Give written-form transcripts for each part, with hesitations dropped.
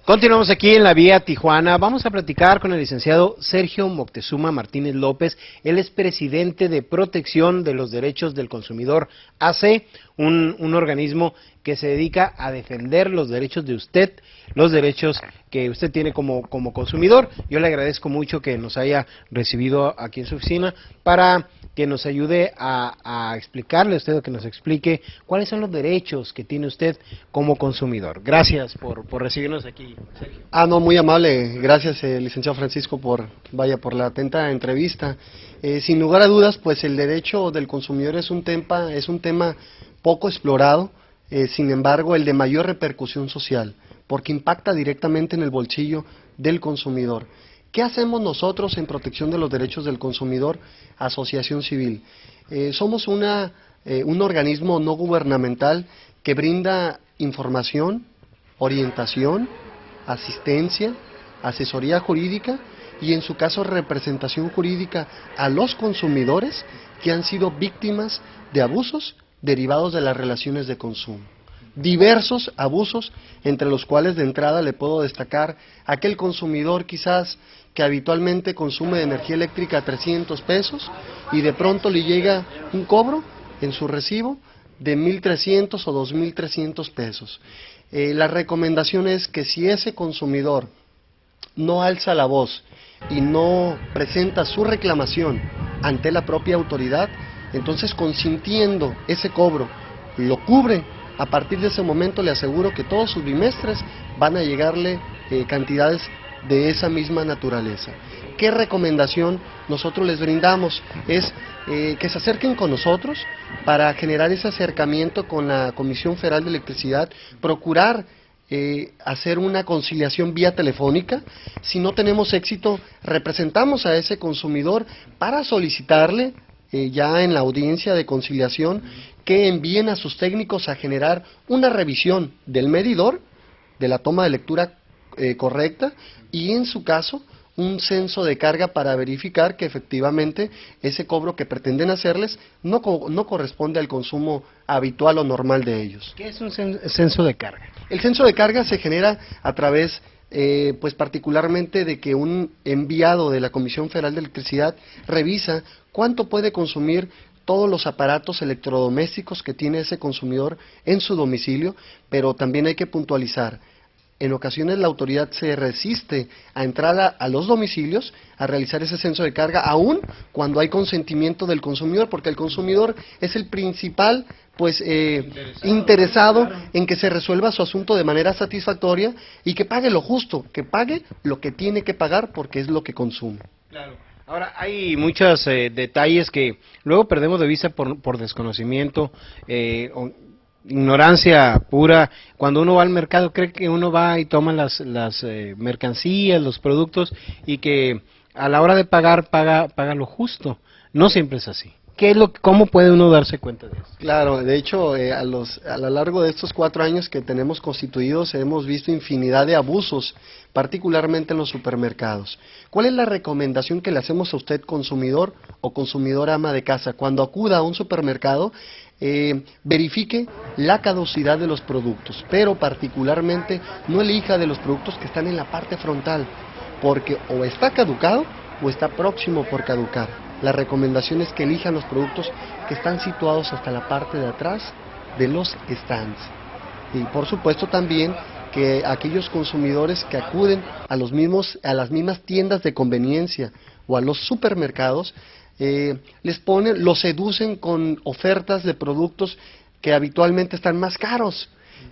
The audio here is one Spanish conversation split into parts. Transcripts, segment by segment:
Continuamos aquí en la vía Tijuana. Vamos a platicar con el licenciado Sergio Moctezuma Martínez López. Él es presidente de Protección de los Derechos del Consumidor AC, un organismo que se dedica a defender los derechos de usted, los derechos que usted tiene como consumidor. Yo le agradezco mucho que nos haya recibido aquí en su oficina para que nos ayude a explicarle a usted, o que nos explique cuáles son los derechos que tiene usted como consumidor. Gracias por recibirnos aquí, Sergio. No, muy amable. Gracias, licenciado Francisco, por la atenta entrevista. Sin lugar a dudas, pues el derecho del consumidor es un tema poco explorado, sin embargo, el de mayor repercusión social, porque impacta directamente en el bolsillo del consumidor. ¿Qué hacemos nosotros en protección de los derechos del consumidor? Asociación Civil. Somos un organismo no gubernamental que brinda información, orientación, asistencia, asesoría jurídica y en su caso representación jurídica a los consumidores que han sido víctimas de abusos derivados de las relaciones de consumo. Diversos abusos, entre los cuales de entrada le puedo destacar aquel consumidor quizás que habitualmente consume de energía eléctrica 300 pesos y de pronto le llega un cobro en su recibo de 1,300 o 2,300 pesos. La recomendación es que si ese consumidor no alza la voz y no presenta su reclamación ante la propia autoridad, entonces consintiendo ese cobro, lo cubre. A partir de ese momento le aseguro que todos sus bimestres van a llegarle cantidades de esa misma naturaleza. ¿Qué recomendación nosotros les brindamos? Es que se acerquen con nosotros para generar ese acercamiento con la Comisión Federal de Electricidad, procurar hacer una conciliación vía telefónica. Si no tenemos éxito, representamos a ese consumidor para solicitarle ya en la audiencia de conciliación que envíen a sus técnicos a generar una revisión del medidor, de la toma de lectura correcta, y en su caso un censo de carga para verificar que efectivamente ese cobro que pretenden hacerles no corresponde al consumo habitual o normal de ellos. ¿Qué es un censo de carga? El censo de carga se genera a través pues particularmente de que un enviado de la Comisión Federal de Electricidad revisa cuánto puede consumir todos los aparatos electrodomésticos que tiene ese consumidor en su domicilio, pero también hay que puntualizar. En ocasiones la autoridad se resiste a entrar a los domicilios a realizar ese censo de carga, aún cuando hay consentimiento del consumidor, porque el consumidor es el principal interesado en que se resuelva su asunto de manera satisfactoria y que pague lo justo, que pague lo que tiene que pagar porque es lo que consume. Claro. Ahora, hay muchos detalles que luego perdemos de vista por desconocimiento, ignorancia pura. Cuando uno va al mercado cree que uno va y toma las mercancías, los productos, y que a la hora de pagar paga lo justo. No siempre es así. ¿Cómo puede uno darse cuenta de eso? Claro, de hecho, a lo largo de estos 4 años que tenemos constituidos, hemos visto infinidad de abusos, particularmente en los supermercados. ¿Cuál es la recomendación que le hacemos a usted, consumidor o consumidora ama de casa? Cuando acuda a un supermercado, verifique la caducidad de los productos, pero particularmente no elija de los productos que están en la parte frontal, porque o está caducado o está próximo por caducar. La recomendación es que elijan los productos que están situados hasta la parte de atrás de los stands. Y por supuesto también que aquellos consumidores que acuden a las mismas tiendas de conveniencia o a los supermercados, los seducen con ofertas de productos que habitualmente están más caros.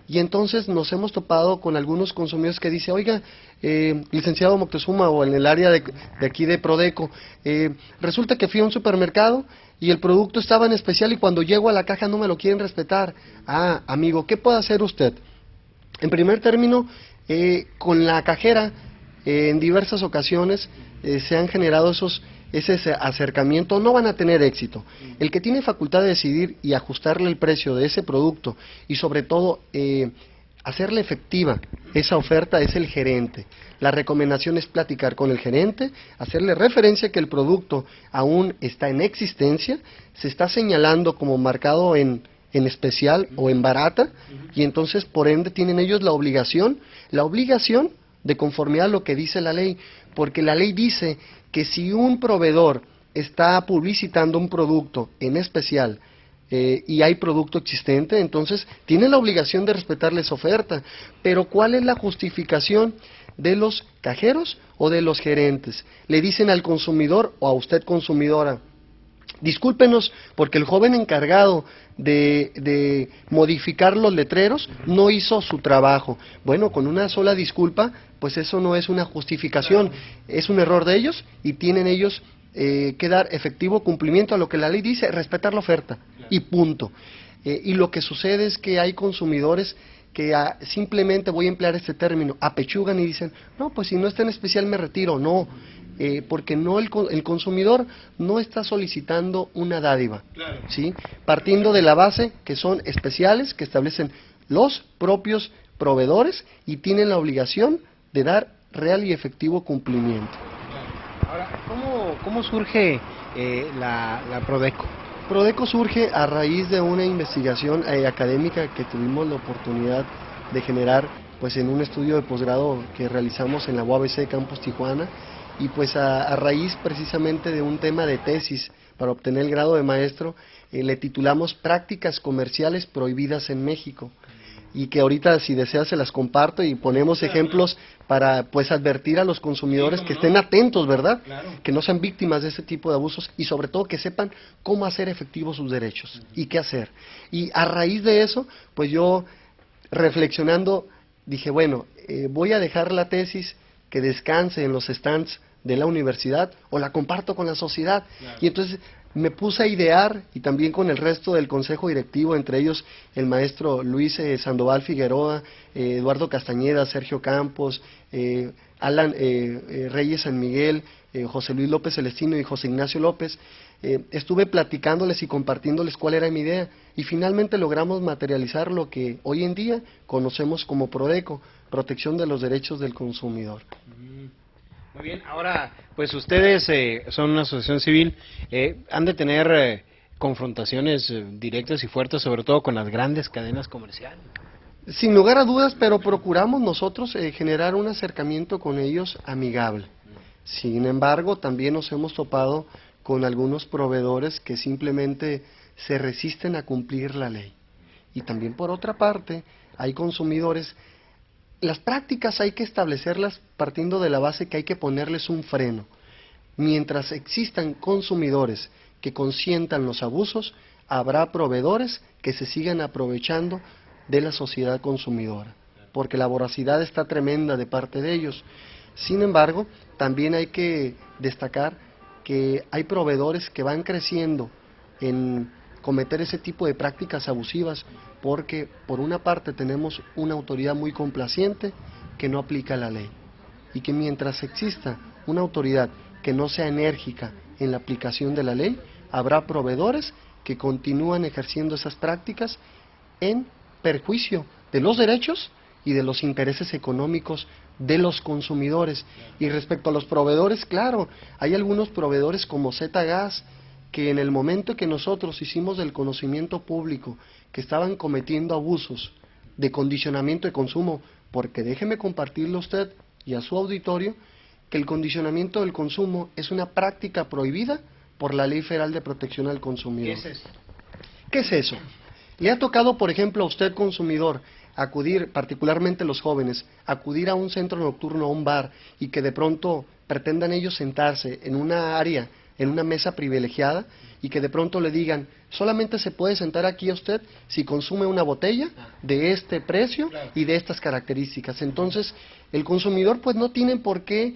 Y entonces nos hemos topado con algunos consumidores que dicen, oiga, licenciado Moctezuma, o en el área de aquí de Prodeco, resulta que fui a un supermercado y el producto estaba en especial y cuando llego a la caja no me lo quieren respetar. Amigo, ¿qué puede hacer usted? En primer término, con la cajera, en diversas ocasiones se han generado ese acercamiento, no van a tener éxito. El que tiene facultad de decidir y ajustarle el precio de ese producto y sobre todo hacerle efectiva esa oferta es el gerente. La recomendación es platicar con el gerente, hacerle referencia que el producto aún está en existencia, se está señalando como marcado en especial o en barata, y entonces por ende tienen ellos la obligación de conformidad a lo que dice la ley, porque la ley dice que si un proveedor está publicitando un producto en especial y hay producto existente, entonces tiene la obligación de respetarles oferta. Pero ¿cuál es la justificación de los cajeros o de los gerentes? Le dicen al consumidor o a usted consumidora: discúlpenos porque el joven encargado de modificar los letreros no hizo su trabajo. Bueno, con una sola disculpa, pues eso no es una justificación, es un error de ellos y tienen ellos que dar efectivo cumplimiento a lo que la ley dice, respetar la oferta y punto. Y lo que sucede es que hay consumidores que simplemente, voy a emplear este término, apechugan y dicen: no, pues si no está en especial me retiro. No, porque no el consumidor no está solicitando una dádiva, ¿sí? Partiendo de la base que son especiales, que establecen los propios proveedores y tienen la obligación de dar real y efectivo cumplimiento. Ahora, ¿cómo surge la Prodeco? Prodeco surge a raíz de una investigación académica que tuvimos la oportunidad de generar pues en un estudio de posgrado que realizamos en la UABC Campus Tijuana, y pues a raíz precisamente de un tema de tesis para obtener el grado de maestro, le titulamos Prácticas Comerciales Prohibidas en México, y que ahorita, si deseas, se las comparto y ponemos ejemplos para pues advertir a los consumidores que estén atentos, ¿verdad? Que no sean víctimas de ese tipo de abusos y sobre todo que sepan cómo hacer efectivos sus derechos y qué hacer. Y a raíz de eso, pues yo, reflexionando, dije, bueno, voy a dejar la tesis que descanse en los stands de la universidad o la comparto con la sociedad. Y entonces me puse a idear, y también con el resto del consejo directivo, entre ellos el maestro Luis Sandoval Figueroa, Eduardo Castañeda, Sergio Campos, Alan Reyes San Miguel, José Luis López Celestino y José Ignacio López. Estuve platicándoles y compartiéndoles cuál era mi idea, y finalmente logramos materializar lo que hoy en día conocemos como Prodeco, Protección de los Derechos del Consumidor. Muy bien, ahora, pues ustedes son una asociación civil, han de tener confrontaciones directas y fuertes, sobre todo con las grandes cadenas comerciales. Sin lugar a dudas, pero procuramos nosotros generar un acercamiento con ellos amigable. Sin embargo, también nos hemos topado con algunos proveedores que simplemente se resisten a cumplir la ley. Y también, por otra parte, hay consumidores. Las prácticas hay que establecerlas partiendo de la base que hay que ponerles un freno. Mientras existan consumidores que consientan los abusos, habrá proveedores que se sigan aprovechando de la sociedad consumidora, porque la voracidad está tremenda de parte de ellos. Sin embargo, también hay que destacar que hay proveedores que van creciendo en cometer ese tipo de prácticas abusivas, porque por una parte tenemos una autoridad muy complaciente que no aplica la ley, y que mientras exista una autoridad que no sea enérgica en la aplicación de la ley, habrá proveedores que continúan ejerciendo esas prácticas en perjuicio de los derechos y de los intereses económicos de los consumidores. Y respecto a los proveedores, claro, hay algunos proveedores como Zgas, que en el momento que nosotros hicimos del conocimiento público que estaban cometiendo abusos de condicionamiento de consumo, porque déjeme compartirle a usted y a su auditorio que el condicionamiento del consumo es una práctica prohibida por la Ley Federal de Protección al Consumidor. ¿Qué es eso? ¿Qué es eso? ¿Le ha tocado, por ejemplo, a usted, consumidor, acudir, particularmente los jóvenes, acudir a un centro nocturno, a un bar, y que de pronto pretendan ellos sentarse en una área, en una mesa privilegiada, y que de pronto le digan: solamente se puede sentar aquí a usted si consume una botella de este precio y de estas características? Entonces, el consumidor pues no tiene por qué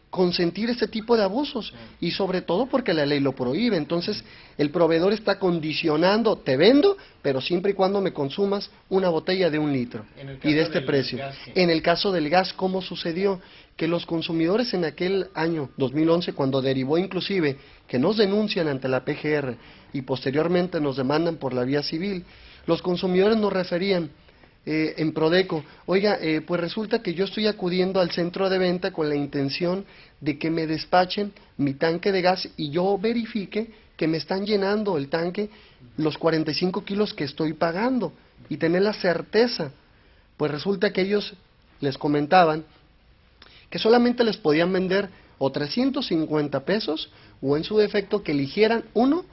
consentir este tipo de abusos, y sobre todo porque la ley lo prohíbe. Entonces, el proveedor está condicionando: te vendo, pero siempre y cuando me consumas una botella de 1 litro y de este precio. En el caso del gas, ¿cómo sucedió? Que los consumidores en aquel año 2011, cuando derivó inclusive que nos denuncian ante la PGR y posteriormente nos demandan por la vía civil, los consumidores nos referían en Prodeco: oiga, pues resulta que yo estoy acudiendo al centro de venta con la intención de que me despachen mi tanque de gas y yo verifique que me están llenando el tanque los 45 kilos que estoy pagando y tener la certeza. Pues resulta que ellos les comentaban que solamente les podían vender o 350 pesos o en su defecto que eligieran uno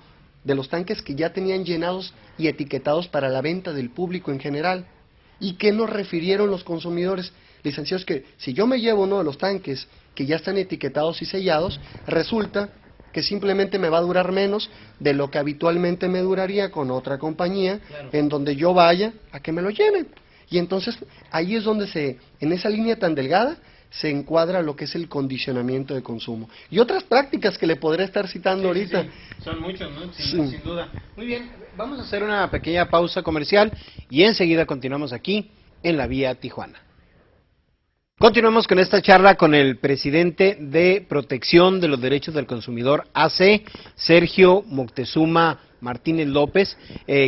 de los tanques que ya tenían llenados y etiquetados para la venta del público en general. ¿Y qué nos refirieron los consumidores? Licenciados, que si yo me llevo uno de los tanques que ya están etiquetados y sellados, resulta que simplemente me va a durar menos de lo que habitualmente me duraría con otra compañía, claro, en donde yo vaya a que me lo lleven. Y entonces ahí es donde en esa línea tan delgada, se encuadra lo que es el condicionamiento de consumo. Y otras prácticas que le podré estar citando ahorita. Sí. Son muchos, ¿no? Sin duda. Muy bien, vamos a hacer una pequeña pausa comercial y enseguida continuamos aquí en la Vía Tijuana. Continuamos con esta charla con el presidente de Protección de los Derechos del Consumidor AC, Sergio Moctezuma Martínez López,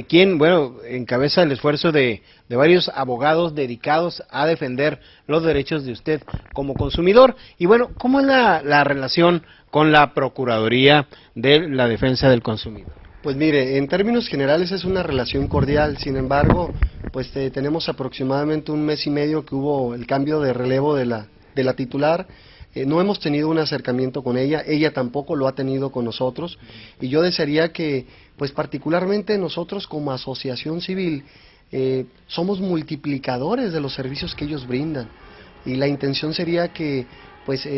quien, bueno, encabeza el esfuerzo de varios abogados dedicados a defender los derechos de usted como consumidor. Y bueno, ¿cómo es la relación con la Procuraduría de la Defensa del Consumidor? Pues mire, en términos generales es una relación cordial, sin embargo, pues tenemos aproximadamente un mes y medio que hubo el cambio de relevo de la titular. No hemos tenido un acercamiento con ella tampoco lo ha tenido con nosotros, y yo desearía que, pues particularmente nosotros como asociación civil, somos multiplicadores de los servicios que ellos brindan, y la intención sería que, pues,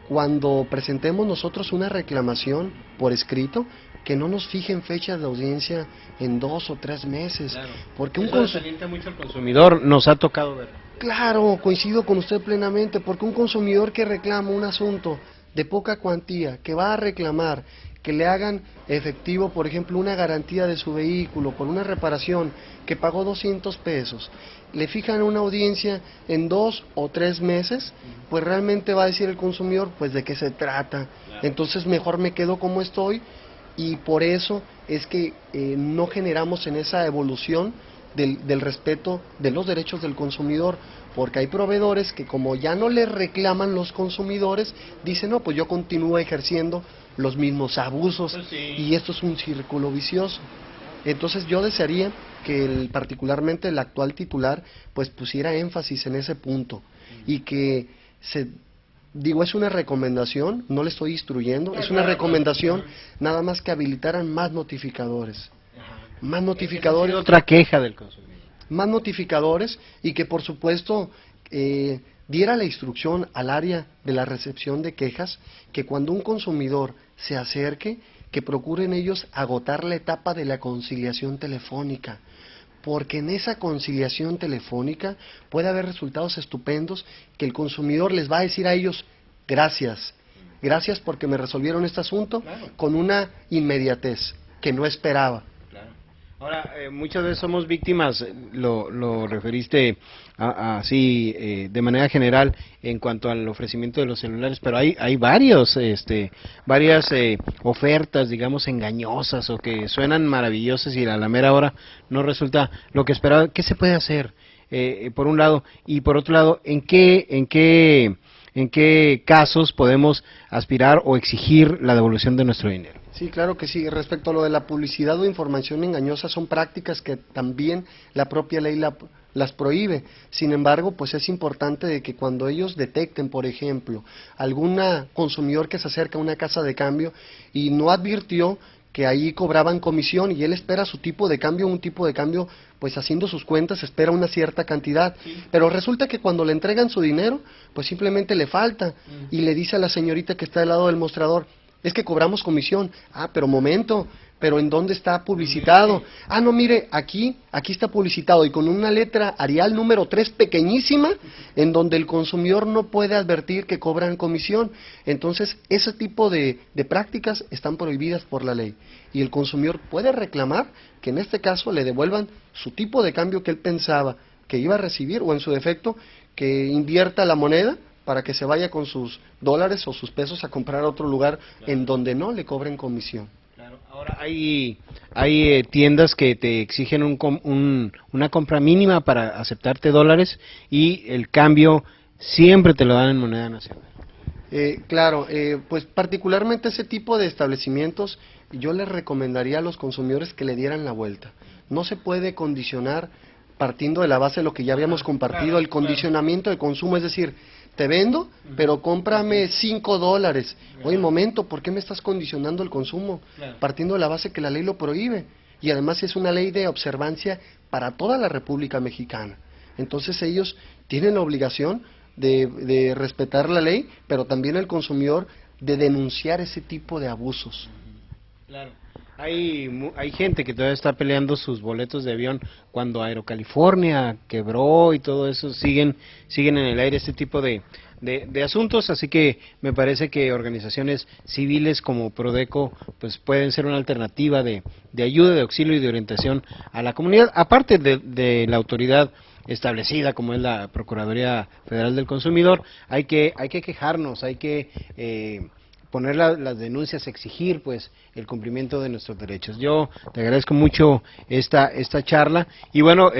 cuando presentemos nosotros una reclamación por escrito, que no nos fijen fechas de audiencia en 2 o 3 meses, claro, porque eso desalienta mucho al consumidor, nos ha tocado ver. Claro, coincido con usted plenamente, porque un consumidor que reclama un asunto de poca cuantía, que va a reclamar que le hagan efectivo, por ejemplo, una garantía de su vehículo por una reparación que pagó 200 pesos, le fijan una audiencia en 2 o 3 meses, pues realmente va a decir el consumidor, pues de qué se trata, entonces mejor me quedo como estoy, y por eso es que no generamos en esa evolución del respeto de los derechos del consumidor, porque hay proveedores que como ya no les reclaman los consumidores, dicen, no, pues yo continúo ejerciendo los mismos abusos, pues sí, y esto es un círculo vicioso. Entonces yo desearía que particularmente el actual titular pues pusiera énfasis en ese punto, y que es una recomendación, no le estoy instruyendo, es una recomendación, nada más que habilitaran más notificadores. Más notificadores. Otra queja del consumidor. Más notificadores, y que por supuesto diera la instrucción al área de la recepción de quejas, que cuando un consumidor se acerque, que procuren ellos agotar la etapa de la conciliación telefónica, porque en esa conciliación telefónica puede haber resultados estupendos, que el consumidor les va a decir a ellos, gracias porque me resolvieron este asunto, claro, con una inmediatez que no esperaba. Ahora, muchas veces somos víctimas, lo referiste así de manera general en cuanto al ofrecimiento de los celulares, pero hay varias ofertas, digamos, engañosas o que suenan maravillosas y a la mera hora no resulta lo que esperaba. ¿Qué se puede hacer, por un lado? Y por otro lado, ¿en qué casos podemos aspirar o exigir la devolución de nuestro dinero? Sí, claro que sí. Respecto a lo de la publicidad o información engañosa, son prácticas que también la propia ley las prohíbe. Sin embargo, pues es importante de que cuando ellos detecten, por ejemplo, alguna consumidor que se acerca a una casa de cambio y no advirtió que ahí cobraban comisión y él espera su tipo de cambio, un tipo de cambio, pues haciendo sus cuentas espera una cierta cantidad, pero resulta que cuando le entregan su dinero, pues simplemente le falta, y le dice a la señorita que está al lado del mostrador, es que cobramos comisión. Ah, pero momento, pero ¿en dónde está publicitado? Ah, no, mire, aquí está publicitado, y con una letra Arial número 3 pequeñísima, en donde el consumidor no puede advertir que cobran comisión. Entonces, ese tipo de prácticas están prohibidas por la ley, y el consumidor puede reclamar que en este caso le devuelvan su tipo de cambio que él pensaba que iba a recibir, o en su defecto, que invierta la moneda para que se vaya con sus dólares o sus pesos a comprar a otro lugar, claro, en donde no le cobren comisión. Claro. Ahora hay tiendas que te exigen una compra mínima para aceptarte dólares, y el cambio siempre te lo dan en moneda nacional. Claro, pues particularmente ese tipo de establecimientos yo les recomendaría a los consumidores que le dieran la vuelta. No se puede condicionar partiendo de la base de lo que ya habíamos compartido, el condicionamiento de consumo, es decir, te vendo, pero cómprame $5. Oye, momento, ¿por qué me estás condicionando el consumo? Partiendo de la base que la ley lo prohíbe. Y además es una ley de observancia para toda la República Mexicana. Entonces ellos tienen la obligación de respetar la ley, pero también el consumidor de denunciar ese tipo de abusos. Claro. Hay gente que todavía está peleando sus boletos de avión cuando Aerocalifornia quebró y todo eso, siguen en el aire este tipo de asuntos, así que me parece que organizaciones civiles como Prodeco pues pueden ser una alternativa de ayuda, de auxilio y de orientación a la comunidad, aparte de la autoridad establecida como es la Procuraduría Federal del Consumidor. Hay que quejarnos, hay que poner las denuncias, exigir pues el cumplimiento de nuestros derechos. Yo te agradezco mucho esta charla y bueno,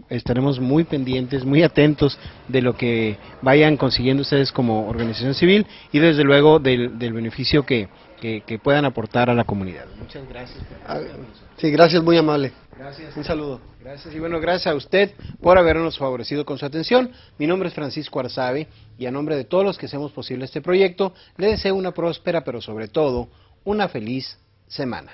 estaremos muy pendientes, muy atentos de lo que vayan consiguiendo ustedes como organización civil y desde luego del beneficio que puedan aportar a la comunidad. Muchas gracias. Sí, gracias, muy amable. Gracias. Un saludo. Gracias y bueno, gracias a usted por habernos favorecido con su atención. Mi nombre es Francisco Arzabe y a nombre de todos los que hacemos posible este proyecto, le deseo una próspera pero sobre todo una feliz semana.